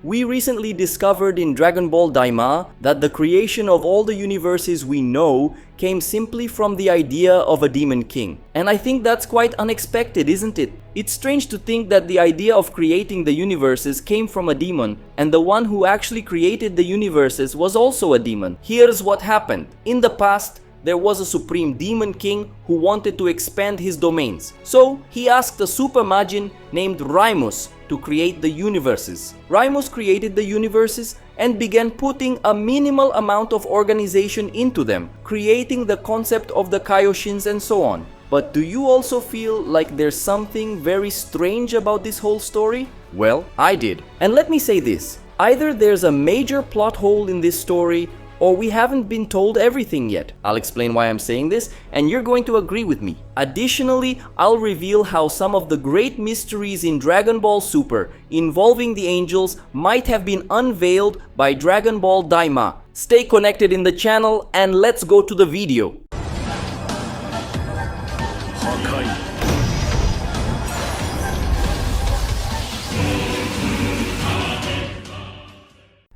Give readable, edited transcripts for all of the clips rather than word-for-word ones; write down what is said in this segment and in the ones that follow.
We recently discovered in Dragon Ball DAIMA that the creation of all the universes we know came simply from the idea of a demon king. And I think that's quite unexpected, isn't it? It's strange to think that the idea of creating the universes came from a demon, and the one who actually created the universes was also a demon. Here's what happened. In the past, there was a supreme demon king who wanted to expand his domains. So he asked a super Majin named Raimus to create the universes. Raimus created the universes and began putting a minimal amount of organization into them, creating the concept of the Kaioshins and so on. But do you also feel like there's something very strange about this whole story? Well, I did. And let me say this, either there's a major plot hole in this story, or we haven't been told everything yet. I'll explain why I'm saying this, and you're going to agree with me. Additionally, I'll reveal how some of the great mysteries in Dragon Ball Super involving the angels might have been unveiled by Dragon Ball DAIMA. Stay connected in the channel and let's go to the video.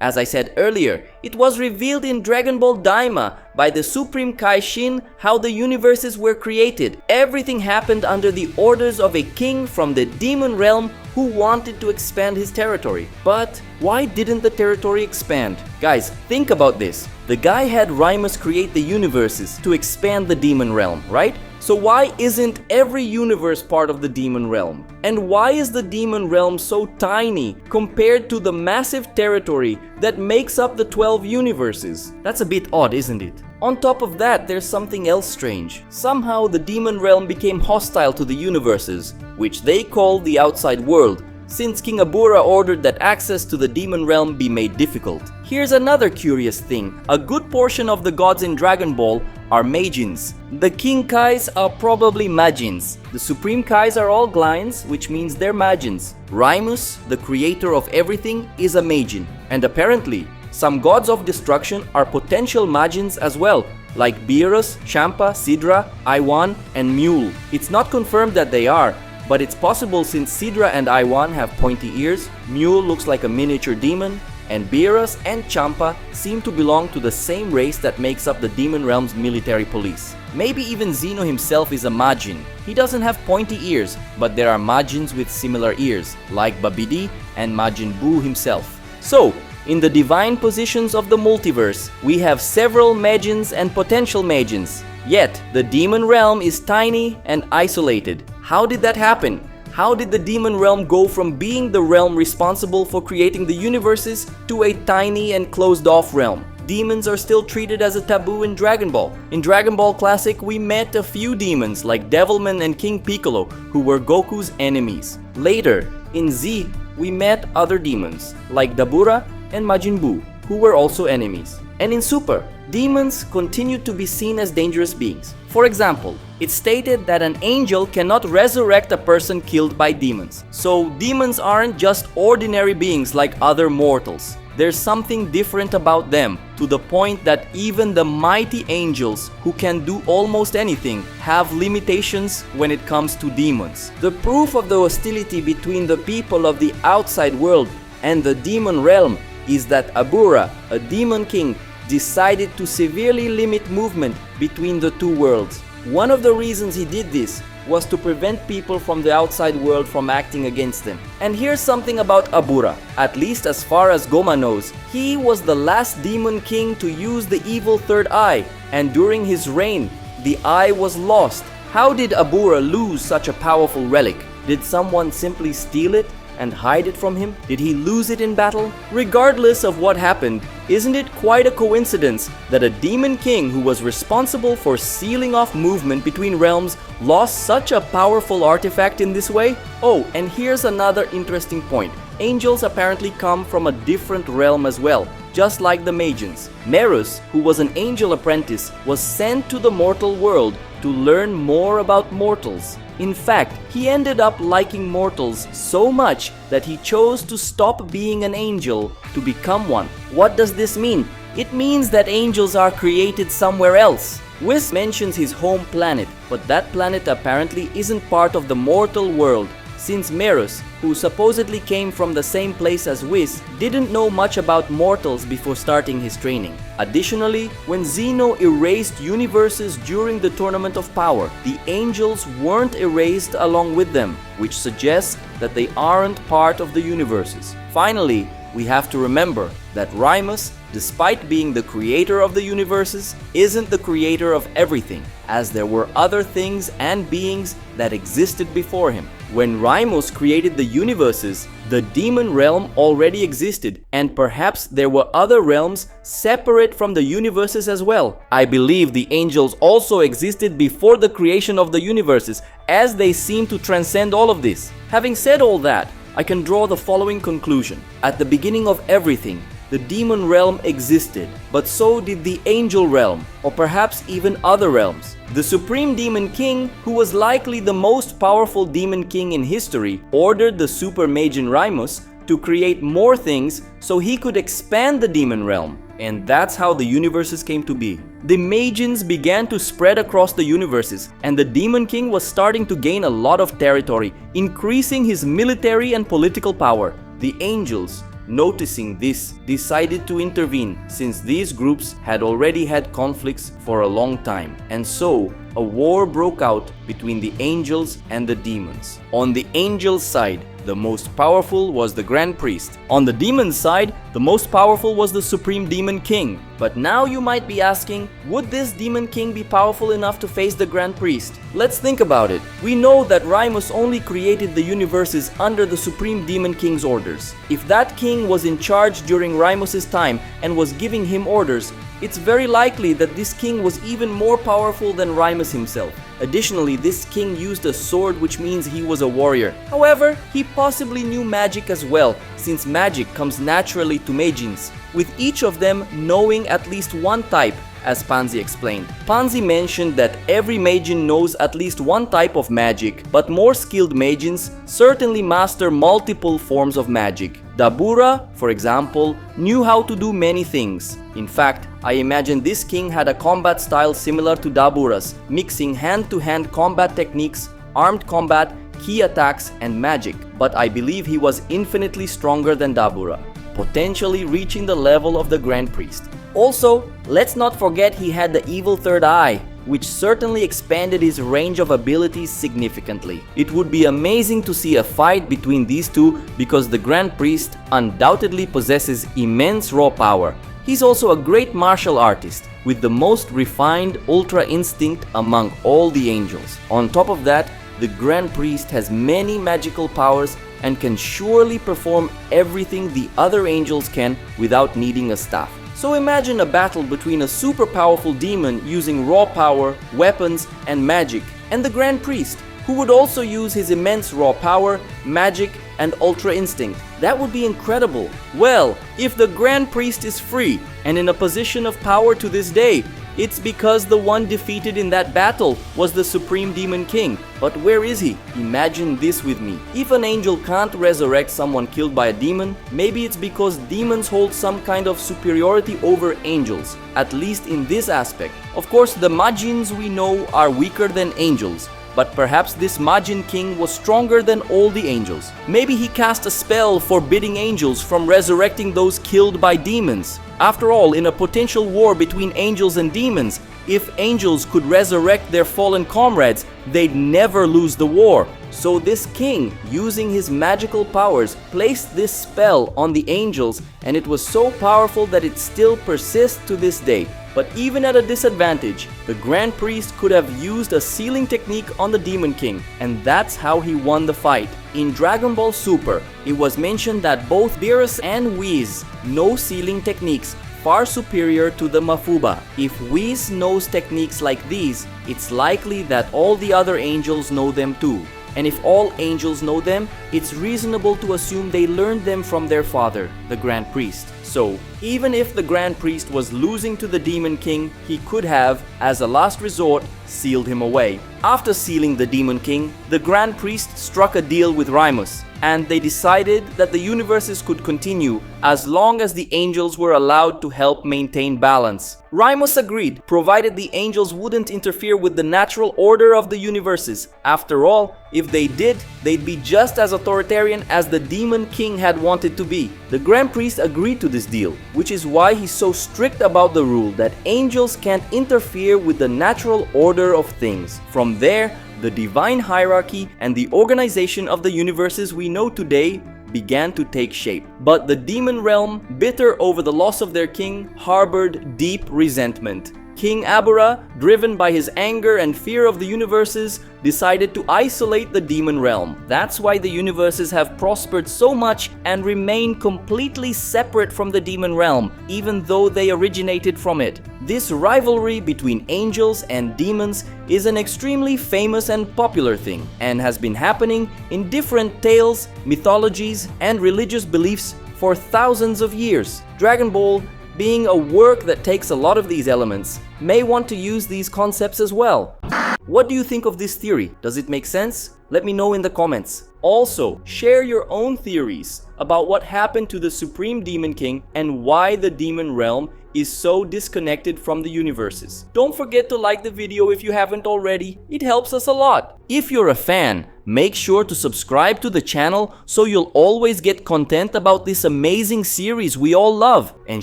As I said earlier, it was revealed in Dragon Ball DAIMA by the Supreme Kai Shin how the universes were created. Everything happened under the orders of a king from the demon realm who wanted to expand his territory. But why didn't the territory expand? Guys, think about this. The guy had Raimus create the universes to expand the demon realm, right? So why isn't every universe part of the demon realm? And why is the demon realm so tiny compared to the massive territory that makes up the 12 universes? That's a bit odd, isn't it? On top of that, there's something else strange. Somehow the demon realm became hostile to the universes, which they call the outside world, since King Abura ordered that access to the demon realm be made difficult. Here's another curious thing. A good portion of the gods in Dragon Ball are Majins. The King Kais are probably Majins. The Supreme Kais are all Glyns, which means they're Majins. Raimus, the creator of everything, is a Majin. And apparently, some gods of destruction are potential Majins as well, like Beerus, Champa, Sidra, Iwan, and Mule. It's not confirmed that they are, but it's possible since Sidra and Iwan have pointy ears, Mule looks like a miniature demon, and Beerus and Champa seem to belong to the same race that makes up the Demon Realm's military police. Maybe even Zeno himself is a Majin. He doesn't have pointy ears, but there are Majins with similar ears, like Babidi and Majin Buu himself. So, in the divine positions of the multiverse, we have several Majins and potential Majins. Yet, the Demon Realm is tiny and isolated. How did that happen? How did the Demon Realm go from being the realm responsible for creating the universes to a tiny and closed-off realm? Demons are still treated as a taboo in Dragon Ball. In Dragon Ball Classic, we met a few demons like Devilman and King Piccolo, who were Goku's enemies. Later, in Z, we met other demons like Dabura and Majin Buu, who were also enemies. And in Super, demons continued to be seen as dangerous beings. For example, it's stated that an angel cannot resurrect a person killed by demons. So demons aren't just ordinary beings like other mortals. There's something different about them, to the point that even the mighty angels, who can do almost anything, have limitations when it comes to demons. The proof of the hostility between the people of the outside world and the demon realm is that Abura, a demon king, decided to severely limit movement between the two worlds. One of the reasons he did this was to prevent people from the outside world from acting against them. And here's something about Abura. At least as far as Goma knows, he was the last demon king to use the evil third eye, and during his reign, the eye was lost. How did Abura lose such a powerful relic? Did someone simply steal it and hide it from him? Did he lose it in battle? Regardless of what happened, isn't it quite a coincidence that a demon king who was responsible for sealing off movement between realms lost such a powerful artifact in this way? Oh, and here's another interesting point. Angels apparently come from a different realm as well, just like the Majins. Merus, who was an angel apprentice, was sent to the mortal world to learn more about mortals. In fact, he ended up liking mortals so much that he chose to stop being an angel to become one. What does this mean? It means that angels are created somewhere else. Whis mentions his home planet, but that planet apparently isn't part of the mortal world, since Merus, who supposedly came from the same place as Whis, didn't know much about mortals before starting his training. Additionally, when Zeno erased universes during the Tournament of Power, the angels weren't erased along with them, which suggests that they aren't part of the universes. Finally, we have to remember that Raimus, despite being the creator of the universes, isn't the creator of everything, as there were other things and beings that existed before him. When Raimus created the universes, the demon realm already existed, and perhaps there were other realms separate from the universes as well. I believe the angels also existed before the creation of the universes, as they seem to transcend all of this. Having said all that, I can draw the following conclusion. At the beginning of everything, the demon realm existed, but so did the angel realm, or perhaps even other realms. The Supreme Demon King, who was likely the most powerful demon king in history, ordered the Super Magian Raimus to create more things so he could expand the demon realm. And that's how the universes came to be. The Magians began to spread across the universes, and the Demon King was starting to gain a lot of territory, increasing his military and political power. The angels, noticing this, decided to intervene, since these groups had already had conflicts for a long time. And so, a war broke out between the angels and the demons. On the angels' side, the most powerful was the Grand Priest. On the demon's side, the most powerful was the Supreme Demon King. But now you might be asking, would this Demon King be powerful enough to face the Grand Priest? Let's think about it. We know that Raimus only created the universes under the Supreme Demon King's orders. If that king was in charge during Raimus's time and was giving him orders, it's very likely that this king was even more powerful than Raimus himself. Additionally, this king used a sword, which means he was a warrior. However, he possibly knew magic as well, since magic comes naturally to Magians, with each of them knowing at least one type, as Panzi explained. Panzi mentioned that every Magian knows at least one type of magic, but more skilled Magians certainly master multiple forms of magic. Dabura, for example, knew how to do many things. In fact, I imagine this king had a combat style similar to Dabura's, mixing hand-to-hand combat techniques, armed combat, key attacks, and magic. But I believe he was infinitely stronger than Dabura, potentially reaching the level of the Grand Priest. Also, let's not forget he had the evil third eye, which certainly expanded his range of abilities significantly. It would be amazing to see a fight between these two, because the Grand Priest undoubtedly possesses immense raw power. He's also a great martial artist, with the most refined Ultra Instinct among all the angels. On top of that, the Grand Priest has many magical powers and can surely perform everything the other angels can without needing a staff. So imagine a battle between a super powerful demon using raw power, weapons, and magic, and the Grand Priest, who would also use his immense raw power, magic, and Ultra Instinct. That would be incredible. Well, if the Grand Priest is free and in a position of power to this day, it's because the one defeated in that battle was the Supreme Demon King. But where is he? Imagine this with me. If an angel can't resurrect someone killed by a demon, maybe it's because demons hold some kind of superiority over angels, at least in this aspect. Of course, the Magians we know are weaker than angels, but perhaps this Magian king was stronger than all the angels. Maybe he cast a spell forbidding angels from resurrecting those killed by demons. After all, in a potential war between angels and demons, if angels could resurrect their fallen comrades, they'd never lose the war. So this king, using his magical powers, placed this spell on the angels, and it was so powerful that it still persists to this day. But even at a disadvantage, the Grand Priest could have used a sealing technique on the Demon King, and that's how he won the fight. In Dragon Ball Super, it was mentioned that both Beerus and Whis know sealing techniques far superior to the Mafuba. If Whis knows techniques like these, it's likely that all the other angels know them too. And if all angels know them, it's reasonable to assume they learned them from their father, the Grand Priest. So, even if the Grand Priest was losing to the Demon King, he could have, as a last resort, sealed him away. After sealing the Demon King, the Grand Priest struck a deal with Raimus. and they decided that the universes could continue as long as the angels were allowed to help maintain balance. Raimus agreed, provided the angels wouldn't interfere with the natural order of the universes. After all, if they did, they'd be just as authoritarian as the Demon King had wanted to be. The Grand Priest agreed to this deal, which is why he's so strict about the rule that angels can't interfere with the natural order of things. From there, the divine hierarchy and the organization of the universes we know today began to take shape. But the demon realm, bitter over the loss of their king, harbored deep resentment. King Abura, driven by his anger and fear of the universes, decided to isolate the demon realm. That's why the universes have prospered so much and remain completely separate from the demon realm, even though they originated from it. This rivalry between angels and demons is an extremely famous and popular thing, and has been happening in different tales, mythologies, and religious beliefs for thousands of years. Dragon Ball, being a work that takes a lot of these elements, may want to use these concepts as well. What do you think of this theory? Does it make sense? Let me know in the comments. Also, share your own theories about what happened to the Supreme Demon King and why the demon realm is so disconnected from the universes. Don't forget to like the video if you haven't already. It helps us a lot. If you're a fan, make sure to subscribe to the channel so you'll always get content about this amazing series we all love. And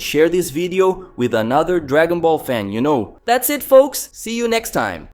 share this video with another Dragon Ball fan you know. That's it, folks. See you next time.